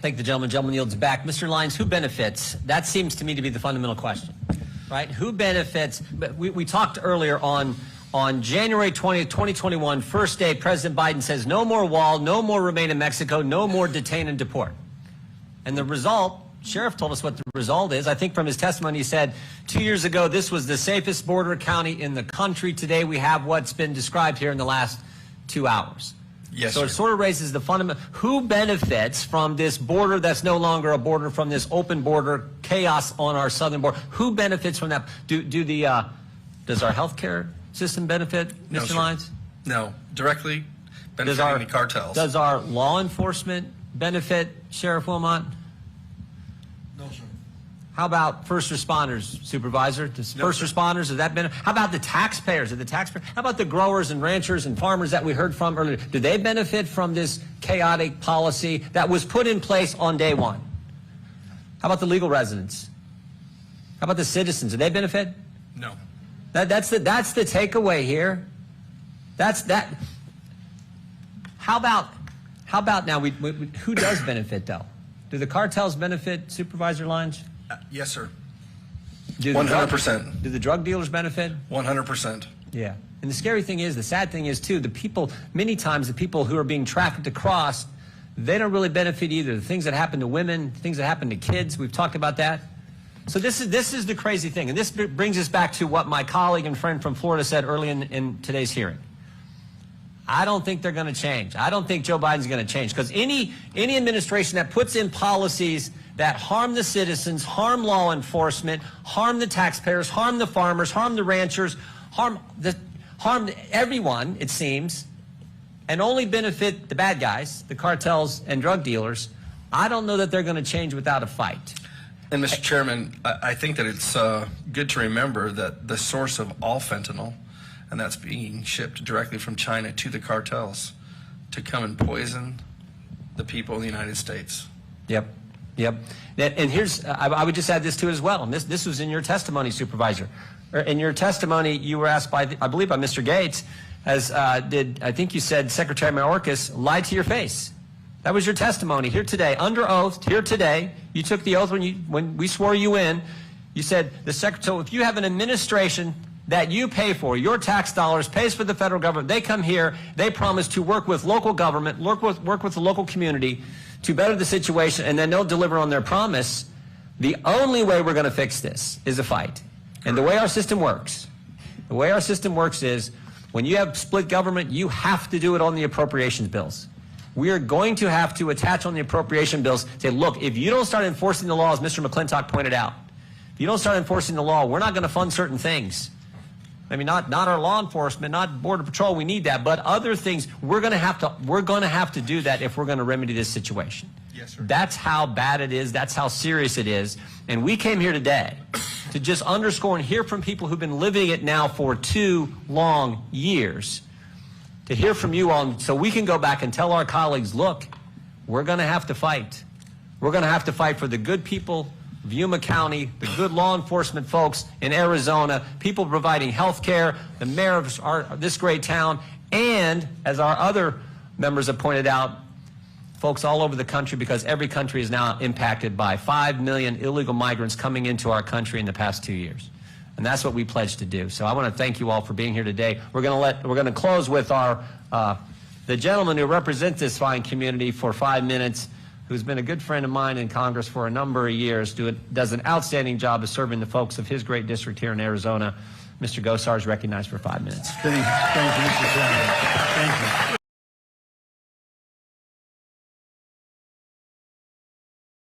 Thank the gentleman. Gentleman yields back. Mr. Lyons, who benefits? That seems to me to be the fundamental question, right? Who benefits? We talked earlier on January 20th, 2021, first day, President Biden says no more wall, no more remain in Mexico, no more detain and deport. And the result, Sheriff told us what the result is. I think from his testimony he said 2 years ago this was the safest border county in the country. Today we have what's been described here in the last 2 hours. Yes, so it sort of raises the fundamental, who benefits from this border that's no longer a border, from this open border chaos on our southern border? Who benefits from that? Does our health care system benefit, No, Mr. sir. Lyons? No, directly benefiting the cartels. Does our law enforcement benefit, Sheriff Wilmot? No, sir. How about first responders, Supervisor? Does first responders, does that benefit? How about the taxpayers? How about the growers and ranchers and farmers that we heard from earlier? Do they benefit from this chaotic policy that was put in place on day one? How about the legal residents? How about the citizens? Do they benefit? No. That's the takeaway here. That's that. How about now? Who does benefit though? Do the cartels benefit, Supervisor Lyons? Yes, sir. 100%. Do the drug dealers benefit? 100%. Yeah. And the scary thing is, the sad thing is too, the people, many times the people who are being trafficked across, they don't really benefit either. The things that happen to women, things that happen to kids, we've talked about that. So this is the crazy thing. And this brings us back to what my colleague and friend from Florida said early in today's hearing. I don't think they're going to change. I don't think Joe Biden's going to change, because any administration that puts in policies that harm the citizens, harm law enforcement, harm the taxpayers, harm the farmers, harm the ranchers, harm everyone, it seems, and only benefit the bad guys, the cartels and drug dealers, I don't know that they're going to change without a fight. And Mr. Chairman, I think that it's good to remember that the source of all fentanyl, and that's being shipped directly from China to the cartels to come and poison the people in the United States. Yep. Yep. And here's, I would just add this to it as well. And this was in your testimony, Supervisor. In your testimony, you were asked by, I believe by Mr. Gates, I think you said Secretary Mayorkas lied to your face. That was your testimony here today, under oath, here today. You took the oath when we swore you in. You said, so if you have an administration that you pay for, your tax dollars, pays for the federal government, they come here, they promise to work with local government, work with the local community to better the situation, and then they'll deliver on their promise. The only way we're going to fix this is a fight. And the way our system works, is when you have split government, you have to do it on the appropriations bills. We are going to have to attach on the appropriation bills, say, look, if you don't start enforcing the law, as Mr. McClintock pointed out, if you don't start enforcing the law, we're not going to fund certain things. I mean, not our law enforcement, not Border Patrol, we need that, but other things, we're going to have to do that if we're going to remedy this situation. Yes, sir. That's how bad it is. That's how serious it is. And we came here today to just underscore and hear from people who've been living it now for 2 long years, to hear from you all, so we can go back and tell our colleagues, look, we're going to have to fight. We're going to have to fight for the good people of Yuma County, the good law enforcement folks in Arizona, people providing health care, the mayor of this great town, and, as our other members have pointed out, folks all over the country, because every country is now impacted by 5 million illegal migrants coming into our country in the past 2 years. And that's what we pledged to do. So I want to thank you all for being here today. We're going to close with the gentleman who represents this fine community for 5 minutes, who's been a good friend of mine in Congress for a number of years, does an outstanding job of serving the folks of his great district here in Arizona. Mr. Gosar is recognized for 5 minutes. Thank you, Mr. Chairman. Thank you.